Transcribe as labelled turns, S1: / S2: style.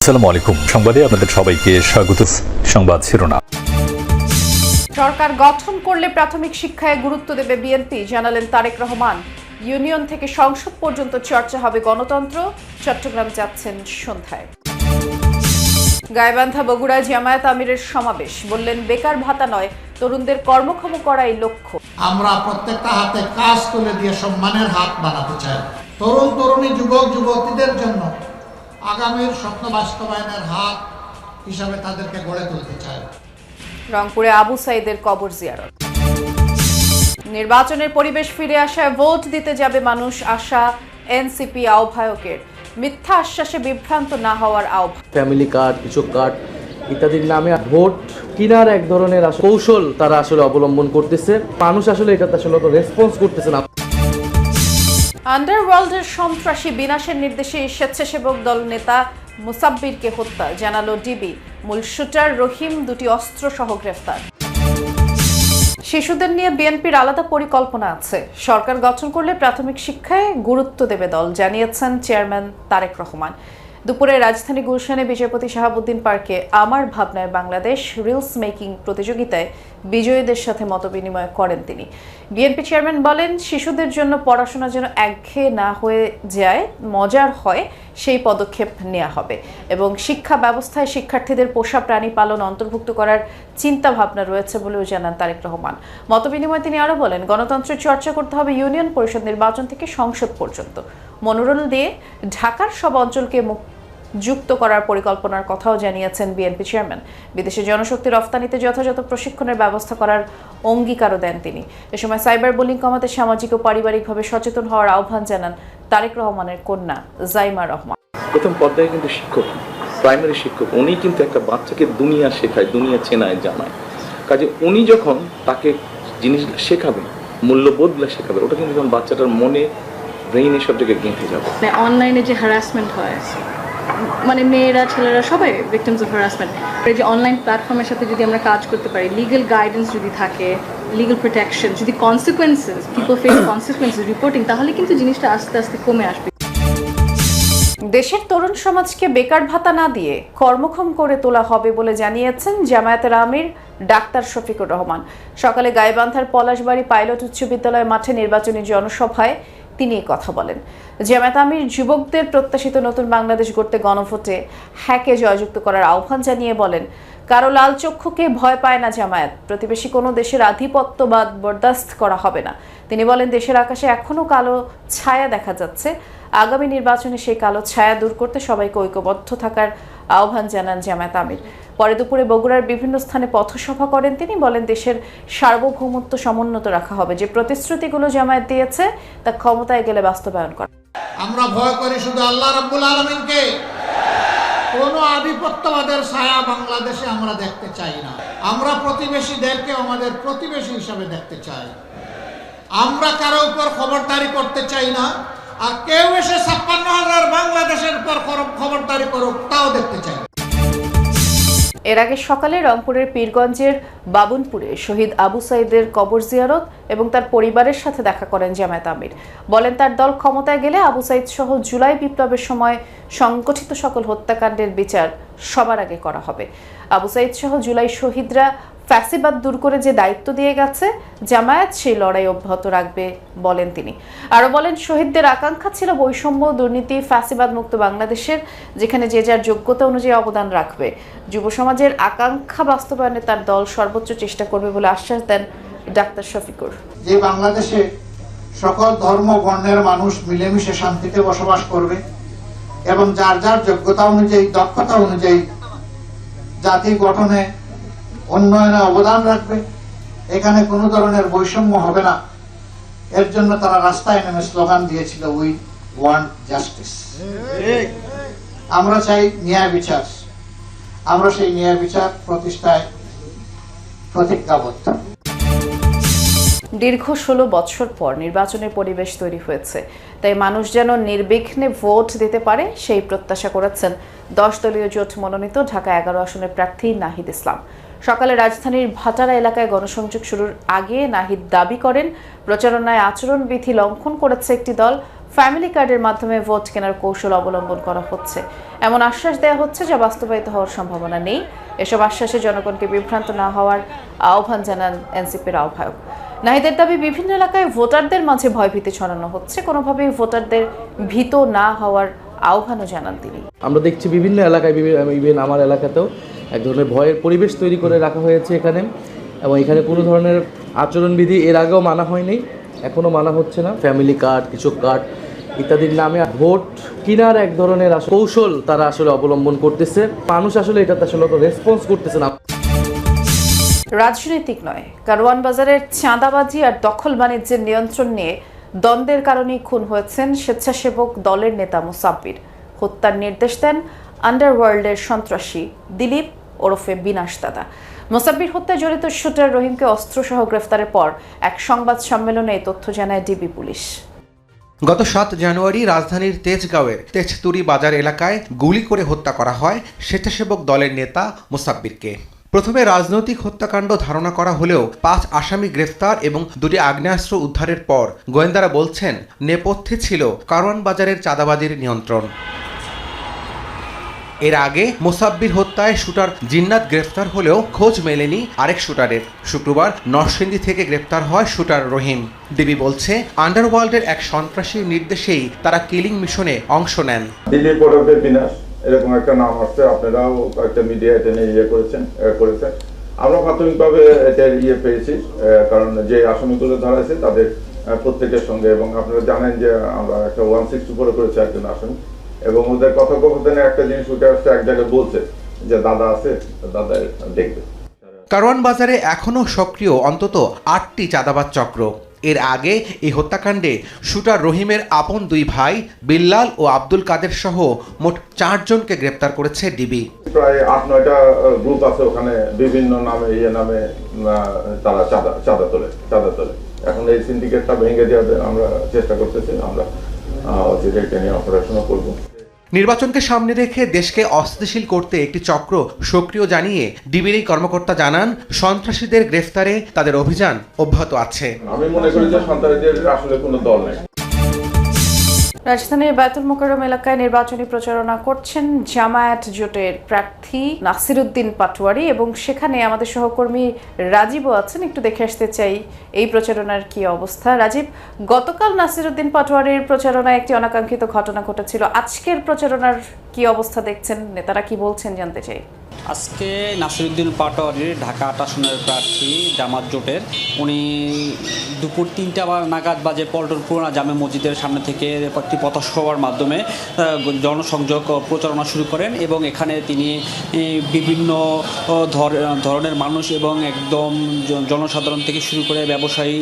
S1: আসসালামু আলাইকুম। সংবাদে আপনাদের সবাইকে স্বাগত। সংবাদ শিরোনাম।
S2: সরকার গঠন করলে প্রাথমিক শিক্ষায় গুরুত্ব দেবে বিএনপি, জানালেন তারেক রহমান। ইউনিয়ন থেকে সংসদ পর্যন্ত চর্চা হবে গণতন্ত্র, চট্টগ্রাম যাচ্ছেন সন্ধ্যায়। গাইবান্ধা বগুড়ায় জামায়াত আমিরের সমাবেশ, বললেন বেকার ভাতা নয়, তরুণদের কর্মক্ষম করাই লক্ষ্য।
S3: আমরা প্রত্যেকটা হাতে কাজ তুলে দিয়ে সম্মানের হাত বানাতে চাই। তরুণ তরুণী যুবক যুবতীদের জন্য আগামীর স্বপ্ন বাস্তবায়নের হাত হিসাবে তাদেরকে গড়ে তুলতে চাই।
S2: রংপুরে আবু সাইদের কবর জিয়ারত। নির্বাচনের পরিবেশ ফিরে আসায় ভোট দিতে যাবে মানুষ, আশা এনসিপি আহ্বায়কের। মিথ্যা আশ্বাসে বিভ্রান্ত না হওয়ার আহ্বান।
S4: ফ্যামিলি কার্ড, কৃষক কার্ড ইত্যাদির নামে ভোট কেনার এক ধরনের কৌশল তারা আসলে অবলম্বন করতেছে। মানুষ আসলে এটাতে আসলে রেসপন্স করতেছে না।
S2: আন্ডারওয়ার্ল্ডের সন্ত্রাসী বিনাশের নির্দেশে স্বেচ্ছাসেবক দল নেতা মুসাব্বিরকে হত্যা, জানালো ডিবি। মূল শুটার রহিম, দুটি অস্ত্র সহ গ্রেফতার। শিশুদের নিয়ে বিএনপির আলাদা পরিকল্পনা আছে, সরকার গঠন করলে প্রাথমিক শিক্ষায় গুরুত্ব দেবে দল, জানিয়েছেন চেয়ারম্যান তারেক রহমান। দুপুরে রাজধানী গুলশানে বিজয়পতি শাহাবুদ্দিন পার্কে আমার ভাবনায় বাংলাদেশ রিলস মেকিং প্রতিযোগিতায় বিজয়ীদের সাথে মতবিনিময় করেন তিনি। বিএনপি চেয়ারম্যান বলেন, শিশুদের জন্য পড়াশোনা যেন একঘেয়ে না হয়ে যায়, মজার হয়, সেই পদক্ষেপ নেওয়া হবে এবং শিক্ষা ব্যবস্থায় শিক্ষার্থীদের পোষা প্রাণী পালন অন্তর্ভুক্ত করার চিন্তা ভাবনা রয়েছে বলেও জানান তারেক রহমান। মতবিনিময়ে তিনি আরও বলেন, গণতন্ত্রের চর্চা করতে হবে ইউনিয়ন পরিষদ নির্বাচন থেকে সংসদ পর্যন্ত। মনোরল দিয়ে ঢাকার সব অঞ্চলকে যুক্ত করার পরিকল্পনার কথাও জানিয়েছেন বিএনপি চেয়ারম্যান। বিদেশে জনশক্তি রফতানিতে যথাযথ প্রশিক্ষণের ব্যবস্থা করার অঙ্গীকারও দেন তিনি। এ সময় সাইবার বুলিং কমাতে সামাজিক ও পারিবারিকভাবে সচেতন হওয়ার আহ্বান জানান তারেক রহমানের কন্যা জাইমা রহমান।
S5: প্রথম পর্যায়ে কিন্তু শিক্ষক, প্রাইমারি শিক্ষক, উনি কিন্তু একটা বাচ্চাকে দুনিয়া শেখায়, দুনিয়া চেনায়, জানায়। কাজে উনি যখন তাকে জিনিসগুলো শেখাবেন, মূল্যবোধগুলো শেখাবেন, ওটা কিন্তু যখন বাচ্চাটার মনে, ব্রেইনে সব জায়গায় গেঁথে যাবে।
S6: অনলাইনে যে হ্যারাসমেন্ট হয়, মানে মেয়েরা ছেলেরা সবাই ভিকটিমস অফ হ্যারাসমেন্ট, এই যে অনলাইন প্ল্যাটফর্মের সাথে যদি আমরা কাজ করতে পারি, লিগ্যাল গাইডেন্স যদি থাকে, লিগ্যাল প্রোটেকশন, যদি consequences, people face consequences reporting, তাহলে কিন্তু জিনিসটা আস্তে আস্তে কমে আসবে।
S2: দেশের তরুণ সমাজকে বেকার ভাতা না দিয়ে কর্মক্ষম করে তোলা হবে বলে জানিয়েছেন জামায়াতের আমির ডাক্তার শফিকুর রহমান। সকালে গাইবান্ধার পলাশবাড়ি পাইলট উচ্চ বিদ্যালয় মাঠে নির্বাচনী জনসভায় তিনি কথা বলেন। জামায়াত আমির যুবকদের প্রত্যাশিত নতুন বাংলাদেশ গড়তে গণভোটে হ্যাকে জয়যুক্ত করার আহ্বান জানিয়ে বলেন, কারো লাল চক্ষুকে ভয় পায় না জামায়াত, প্রতিবেশী কোনো দেশের আধিপত্যবাদ বরদাস্ত করা হবে না। তিনি বলেন, দেশের আকাশে এখনো কালো ছায়া দেখা যাচ্ছে, আগামী নির্বাচনে সেই কালো ছায়া দূর করতে সবাইকে ঐক্যবদ্ধ থাকার আহ্বান জানান জামায়াত আমির। পরে দুপুরে বগুড়ার বিভিন্ন স্থানে পথসভা করেন তিনি। বলেন, দেশের সার্বভৌমত্ব সমুন্নত রাখা হবে, যে প্রতিশ্রুতিগুলো জামায়াত দিয়েছে তা ক্ষমতায় গেলে বাস্তবায়ন করা।
S3: আমরা ভয় করি শুধু আল্লাহ রাব্বুল আলামিনকে। কোনো আধিপত্যবাদের ছায়া বাংলাদেশে আমরা দেখতে চাই না। আমরা প্রতিবেশীদেরকে আমাদের প্রতিবেশী হিসাবে দেখতে চাই। আমরা কারো উপর খবরদারি করতে চাই না, আর কেউ এসে ৫৬,০০০ বাংলাদেশের উপর খবরদারি করুক তাও দেখতে চাই।
S2: এর আগে সকালে রংপুরের পীরগঞ্জের বাবুনপুরে শহীদ আবু সাইদের কবর জিয়ারত এবং তার পরিবারের সাথে দেখা করেন জামায়াত আমির। বলেন, তার দল ক্ষমতায় গেলে আবু সাইদ সহ জুলাই বিপ্লবের সময় সংগঠিত সকল হত্যাকাণ্ডের বিচার সবার আগে করা হবে। আবু সাইদ সহ জুলাই শহীদরা ফ্যাসিবাদ দূর করে যে দায়িত্ব দিয়ে গেছে, জামায়াত সেই লড়াই অব্যাহত রাখবে বলেন তিনি। আরও বলেন, শহীদদের আকাঙ্ক্ষা ছিল বৈষম্য, দুর্নীতি, ফ্যাসিবাদ মুক্ত বাংলাদেশের, যেখানে যে যার যোগ্যতা অনুযায়ী অবদান রাখবে। যুব সমাজের আকাঙ্ক্ষা বাস্তবায়নে তার দল সর্বোচ্চ চেষ্টা করবে বলে আশ্বাস দেন ডাক্তার শফিকুর।
S3: যে বাংলাদেশে সকল ধর্ম বর্ণের মানুষ মিলেমিশে শান্তিতে বসবাস করবে এবং যার যার যোগ্যতা অনুযায়ী, দক্ষতা অনুযায়ী জাতি গঠনে, উন্নয়নে অবদান রাখবে, এখানে কোনো ধরনের বৈষম্য হবে না। এর জন্য তারা রাস্তায় নেমে স্লোগান দিয়েছিল, উই ওয়ান্ট জাস্টিস। আমরা চাই ন্যায় বিচার, আমরা সেই ন্যায় বিচার প্রতিষ্ঠায় প্রতিজ্ঞাবদ্ধ।
S2: দীর্ঘ ১৬ বছর পর নির্বাচনের পরিবেশ তৈরি হয়েছে, তাই মানুষ যেন নির্বিঘ্নে ভোট দিতে পারে সেই প্রত্যাশা করেছেন 10 দলীয় জোট মনোনীত ঢাকা 11 আসনের প্রার্থী নাহিদ ইসলাম। সকালে রাজধানীর ভাটারা এলাকায় গণসংযোগ শুরুর আগে নাহিদ দাবি করেন, প্রচারণায় আচরণবিধি লঙ্ঘন করেছে একটি দল, ফ্যামিলি কার্ডের মাধ্যমে ভোট কেনার কৌশল অবলম্বন করা হচ্ছে এমন আশ্বাস দেওয়া হচ্ছে যা বাস্তবায়িত হওয়ার সম্ভাবনা নেই। এসব আশ্বাসে জনগণকে বিভ্রান্ত না হওয়ার আহ্বান জানান এনসিপির আহ্বায়ক। নাহিদের দাবি, বিভিন্ন এলাকায় ভোটারদের মাঝে ভয়ভীতি ছড়ানো হচ্ছে, কোনোভাবেই ভোটারদের ভীত না হওয়ার আহ্বানও জানান তিনি।
S4: আমরা দেখছি বিভিন্ন এলাকায়, ইভেন আমার এলাকাতেও এক ধরনের ভয়ের পরিবেশ তৈরি করে রাখা হয়েছে এখানে, এবং এখানে কোনো ধরনের আচরণবিধি এর আগেও মানা হয়নি, এখনও মানা হচ্ছে না। ফ্যামিলি কার্ড, কৃষক কার্ড ইত্যাদির নামে ভোট কেনার এক ধরনের কৌশল তারা আসলে অবলম্বন করতেছে। মানুষ আসলে এটাতে আসলে রেসপন্স করতেছে না।
S2: রাজনৈতিক নয়, কারওয়ান বাজারের চাঁদাবাজি আর দখল বাণিজ্যের নিয়ন্ত্রণ নিয়ে দ্বন্দ্বের কারণেই খুন হয়েছেন স্বেচ্ছাসেবক দলের নেতা মুসাব্বির। হত্যার নির্দেশ দেন আন্ডারওয়ার্ল্ডের সন্ত্রাসী দিলীপ ওরফে বিনাশ দাদা। মুসাব্বির হত্যায় জড়িত শুটার রহিমকে অস্ত্রসহ গ্রেফতারের পর এক সংবাদ সম্মেলনে এই তথ্য জানায় ডিবি পুলিশ।
S7: গত 7 জানুয়ারি রাজধানীর তেজগাঁওয়ের তেজতুরি বাজার এলাকায় গুলি করে হত্যা করা হয় স্বেচ্ছাসেবক দলের নেতা মুসাব্বিরকে। প্রথমে রাজনৈতিক হত্যাকাণ্ড ধারণা করা হলেও 5 আসামি গ্রেফতার এবং 2টি আগ্নেয়াস্ত্র উদ্ধারের পর গোয়েন্দারা বলছেন নেপথ্যে ছিল কারওয়ান বাজারের চাঁদাবাজির নিয়ন্ত্রণ। এর আগে মুসাব্বির হত্যায় শুটার জিন্নাত গ্রেফতার হলেও খোঁজ মেলেনি আরেক শুটারের। শুক্রবার নরসিংদী থেকে গ্রেফতার হয় শুটার রহিম। ডিবি বলছে আন্ডারওয়ার্ল্ডের এক সন্ত্রাসীর নির্দেশেই তারা কিলিং মিশনে অংশ নেন।
S8: দিলীপ ওরফে বিনাশ, এরকম একটা নাম আসছে, আপনারাও কয়েকটা মিডিয়া এটা নিয়ে করেছেন। আমরা প্রাথমিকভাবে এটা পেয়েছি, কারণ যে আসামিগুলো ধরা আছে তাদের প্রত্যেকের সঙ্গে, এবং আপনারা জানেন যে আমরা একটা 164 করেছি একজন আসামি, এবং ওদের কথোপকথনে একটা জিনিস উঠে আসছে, এক জায়গায় বলছে যে দাদা আছে, দাদা দেখবে।
S7: কারওয়ান বাজারে এখনও সক্রিয় অন্তত 8টি চাঁদাবাজ চক্র। এর আগে এই হত্যাকাণ্ডে শুটার রহিমের আপন 2 ভাই বিল্লাল ও আব্দুল কাদের সহ মোট 4 জনকে গ্রেপ্তার করেছে ডিবি।
S8: প্রায় 8-9টা গ্রুপ আছে ওখানে, বিভিন্ন নামে নামে তারা চাঁদা তোলে। এখন এই সিন্ডিকেটটা ভেঙে দেওয়ার আমরা চেষ্টা করতেছি, আমরা এটা নিয়ে অপারেশনও করবো।
S7: নির্বাচনকে সামনে রেখে দেশকে অস্থিতিশীল করতে একটি চক্র সক্রিয় জানিয়ে ডিবির এই কর্মকর্তা জানান, সন্ত্রাসীদের গ্রেফতারে তাদের অভিযান অব্যাহত আছে।
S8: আমি মনে করি যে সন্ত্রাসীদের আসলে কোনো দল নেই।
S2: রাজধানীর বায়তুল মোকাররম এলাকায় নির্বাচনী প্রচারণা করছেন জামায়াত জোটের প্রার্থী নাসিরউদ্দিন পাটোয়ারি, এবং সেখানে আমাদের সহকর্মী রাজীবও আছেন। একটু দেখে আসতে চাই এই প্রচারণার কি অবস্থা। রাজীব, গতকাল নাসিরউদ্দিন পাটোয়ারির প্রচারণায় একটি অনাকাঙ্ক্ষিত ঘটনা ঘটেছিল, আজকের প্রচারণার কি অবস্থা দেখছেন, নেতারা কি বলছেন জানতে চাই।
S9: আজকে নাসিরউদ্দিন পাটোয়ারির ঢাকা 8 আসনের প্রার্থী জামাত জোটের, উনি দুপুর 3টা নাগাদ বাজে পল্টন পুরানা জামে মসজিদের সামনে থেকে একটি পথসভার মাধ্যমে জনসংযোগ প্রচারণা শুরু করেন, এবং এখানে তিনি বিভিন্ন ধরনের মানুষ এবং একদম জনসাধারণ থেকে শুরু করে ব্যবসায়ী